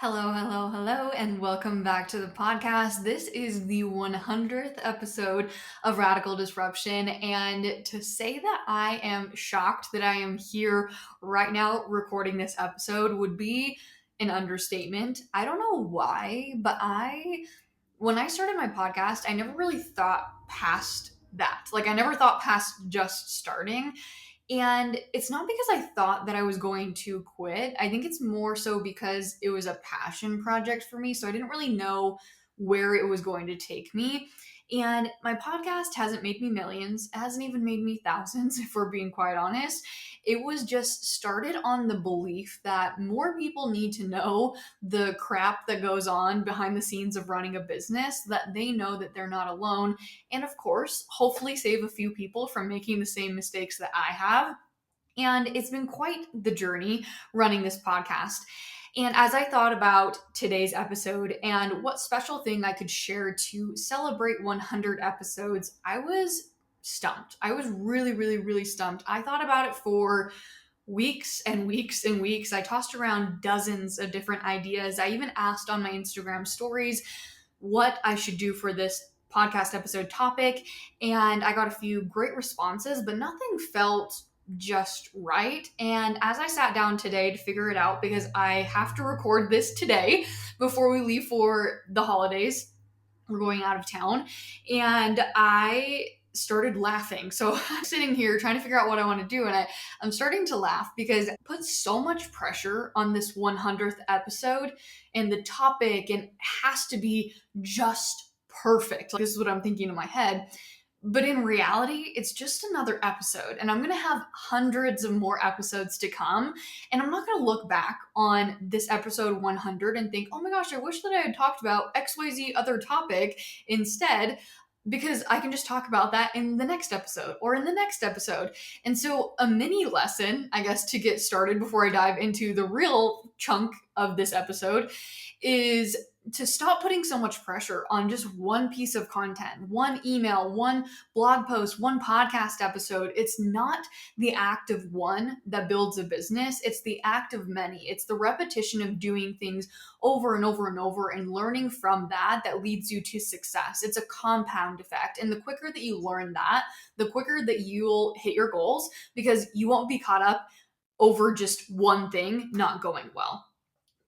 Hello, hello, hello, and welcome back to the podcast. This is the 100th episode of Radical Disruption. And to say that I am shocked that I am here right now recording this episode would be an understatement. I don't know why, but when I started my podcast, I never really thought past that. Like, I never thought past just starting. And it's not because I thought that I was going to quit. I think it's more so because it was a passion project for me. So I didn't really know where it was going to take me. And my podcast hasn't made me millions, it hasn't even made me thousands, if we're being quite honest. It was just started on the belief that more people need to know the crap that goes on behind the scenes of running a business, that they know that they're not alone, and of course, hopefully save a few people from making the same mistakes that I have. And it's been quite the journey running this podcast. And as I thought about today's episode and what special thing I could share to celebrate 100 episodes, I was stumped. I was really, really, really stumped. I thought about it for weeks and weeks and weeks. I tossed around dozens of different ideas. I even asked on my Instagram stories what I should do for this podcast episode topic, and I got a few great responses, but nothing felt just right. And as I sat down today to figure it out, because I have to record this today before we leave for the holidays, we're going out of town, and I started laughing. So I'm sitting here trying to figure out what I want to do, and I'm starting to laugh because it puts so much pressure on this 100th episode and the topic, and it has to be just perfect. Like, this is what I'm thinking in my head. But in reality, it's just another episode, and I'm going to have hundreds of more episodes to come. And I'm not going to look back on this episode 100 and think, oh my gosh, I wish that I had talked about XYZ other topic instead, because I can just talk about that in the next episode or in the next episode. And so, a mini lesson, I guess, to get started before I dive into the real chunk of this episode is to stop putting so much pressure on just one piece of content, one email, one blog post, one podcast episode. It's not the act of one that builds a business, it's the act of many. It's the repetition of doing things over and over and over and learning from that that leads you to success. It's a compound effect. And the quicker that you learn that, the quicker that you'll hit your goals, because you won't be caught up over just one thing not going well.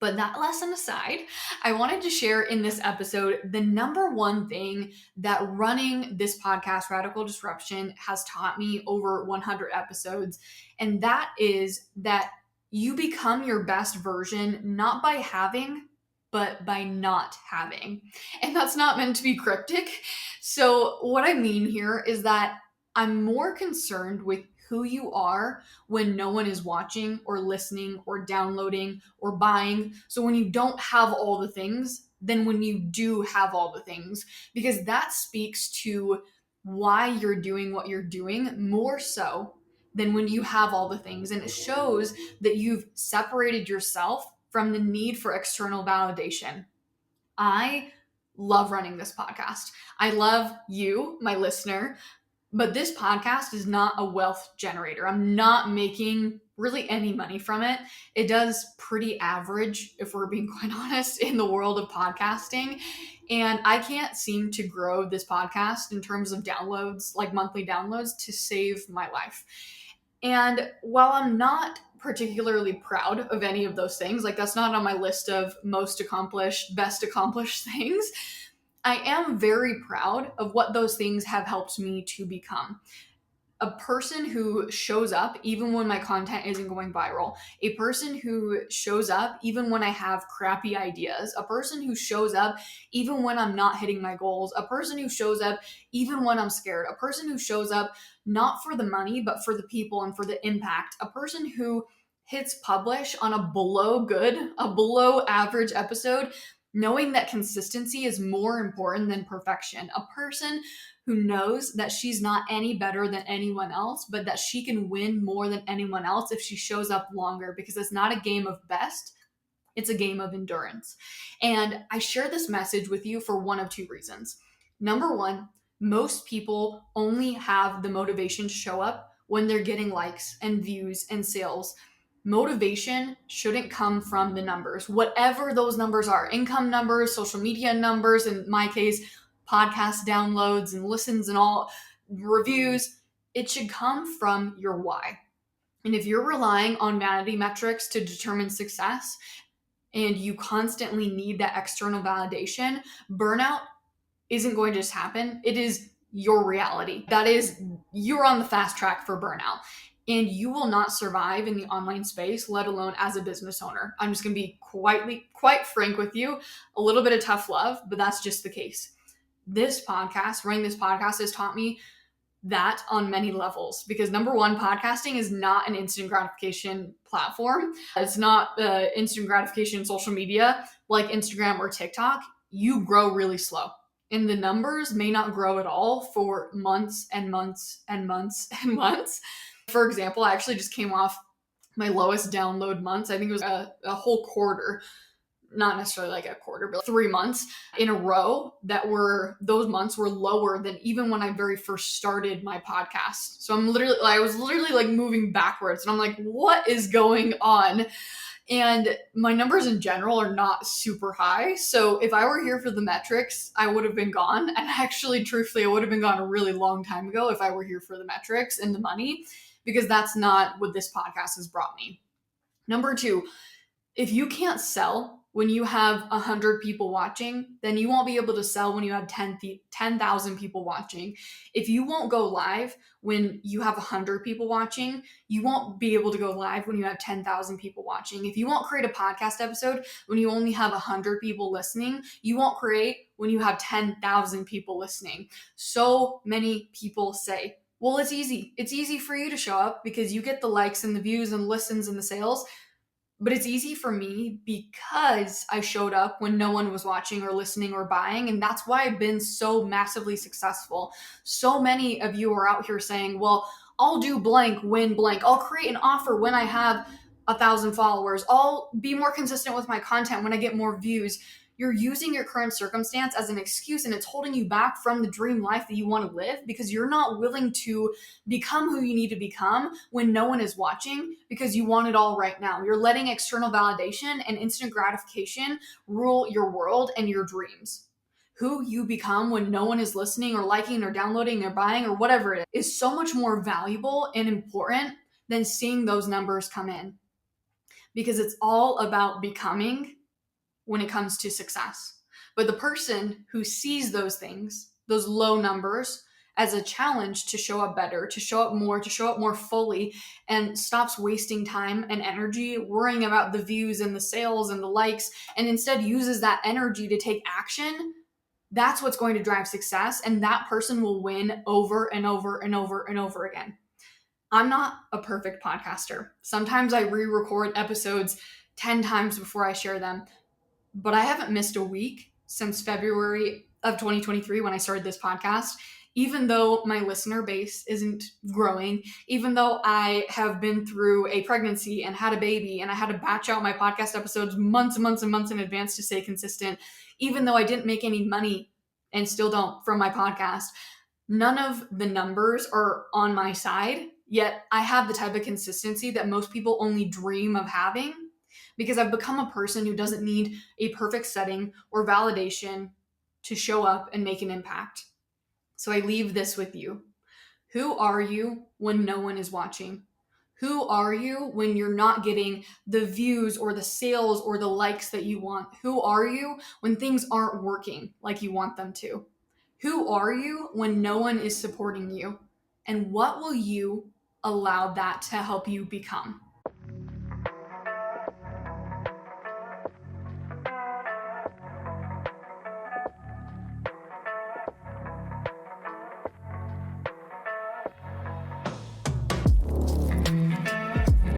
But that lesson aside, I wanted to share in this episode the number one thing that running this podcast, Radical Disruption, has taught me over 100 episodes. And that is that you become your best version not by having, but by not having. And that's not meant to be cryptic. So, what I mean here is that I'm more concerned with who you are when no one is watching or listening or downloading or buying. So when you don't have all the things, then when you do have all the things, because that speaks to why you're doing what you're doing more so than when you have all the things. And it shows that you've separated yourself from the need for external validation. I love running this podcast. I love you, my listener. But this podcast is not a wealth generator. I'm not making really any money from it. It does pretty average, if we're being quite honest, in the world of podcasting. And I can't seem to grow this podcast in terms of downloads, like monthly downloads, to save my life. And while I'm not particularly proud of any of those things, like that's not on my list of most accomplished, best accomplished things, I am very proud of what those things have helped me to become. A person who shows up even when my content isn't going viral, a person who shows up even when I have crappy ideas, a person who shows up even when I'm not hitting my goals, a person who shows up even when I'm scared, a person who shows up not for the money, but for the people and for the impact, a person who hits publish on a below good, a below average episode, knowing that consistency is more important than perfection, a person who knows that she's not any better than anyone else, but that she can win more than anyone else if she shows up longer, because it's not a game of best, it's a game of endurance. And I share this message with you for one of two reasons. Number one, most people only have the motivation to show up when they're getting likes and views and sales. Motivation shouldn't come from the numbers, whatever those numbers are, income numbers, social media numbers, in my case, podcast downloads and listens and all reviews. It should come from your why. And if you're relying on vanity metrics to determine success and you constantly need that external validation, burnout isn't going to just happen. It is your reality. That is, you're on the fast track for burnout. And you will not survive in the online space, let alone as a business owner. I'm just going to be quite frank with you. A little bit of tough love, but that's just the case. Running this podcast has taught me that on many levels, because number one, podcasting is not an instant gratification platform. It's not instant gratification social media like Instagram or TikTok. You grow really slow, and the numbers may not grow at all for months and months and months and months. For example, I actually just came off my lowest download months. I think it was a whole quarter, not necessarily like a quarter, but 3 months in a row those months were lower than even when I very first started my podcast. So I was literally like moving backwards, and I'm like, what is going on? And my numbers in general are not super high. So if I were here for the metrics, I would have been gone. And actually, truthfully, I would have been gone a really long time ago if I were here for the metrics and the money, because that's not what this podcast has brought me. Number two, if you can't sell when you have 100 people watching, then you won't be able to sell when you have 10,000 people watching. If you won't go live when you have 100 people watching, you won't be able to go live when you have 10,000 people watching. If you won't create a podcast episode when you only have 100 people listening, you won't create when you have 10,000 people listening. So many people say, well, it's easy. It's easy for you to show up because you get the likes and the views and listens and the sales. But it's easy for me because I showed up when no one was watching or listening or buying. And that's why I've been so massively successful. So many of you are out here saying, well, I'll do blank when blank. I'll create an offer when I have 1,000 followers. I'll be more consistent with my content when I get more views. You're using your current circumstance as an excuse, and it's holding you back from the dream life that you want to live because you're not willing to become who you need to become when no one is watching because you want it all right now. You're letting external validation and instant gratification rule your world and your dreams. Who you become when no one is listening or liking or downloading or buying or whatever it is so much more valuable and important than seeing those numbers come in, because it's all about becoming when it comes to success. But the person who sees those things, those low numbers, as a challenge to show up better, to show up more fully, and stops wasting time and energy worrying about the views and the sales and the likes, and instead uses that energy to take action, that's what's going to drive success. And that person will win over and over and over and over again. I'm not a perfect podcaster. Sometimes I re-record episodes 10 times before I share them. But I haven't missed a week since February of 2023 when I started this podcast, even though my listener base isn't growing, even though I have been through a pregnancy and had a baby and I had to batch out my podcast episodes months and months and months in advance to stay consistent, even though I didn't make any money and still don't from my podcast. None of the numbers are on my side, yet I have the type of consistency that most people only dream of having, because I've become a person who doesn't need a perfect setting or validation to show up and make an impact. So I leave this with you. Who are you when no one is watching? Who are you when you're not getting the views or the sales or the likes that you want? Who are you when things aren't working like you want them to? Who are you when no one is supporting you? And what will you allow that to help you become?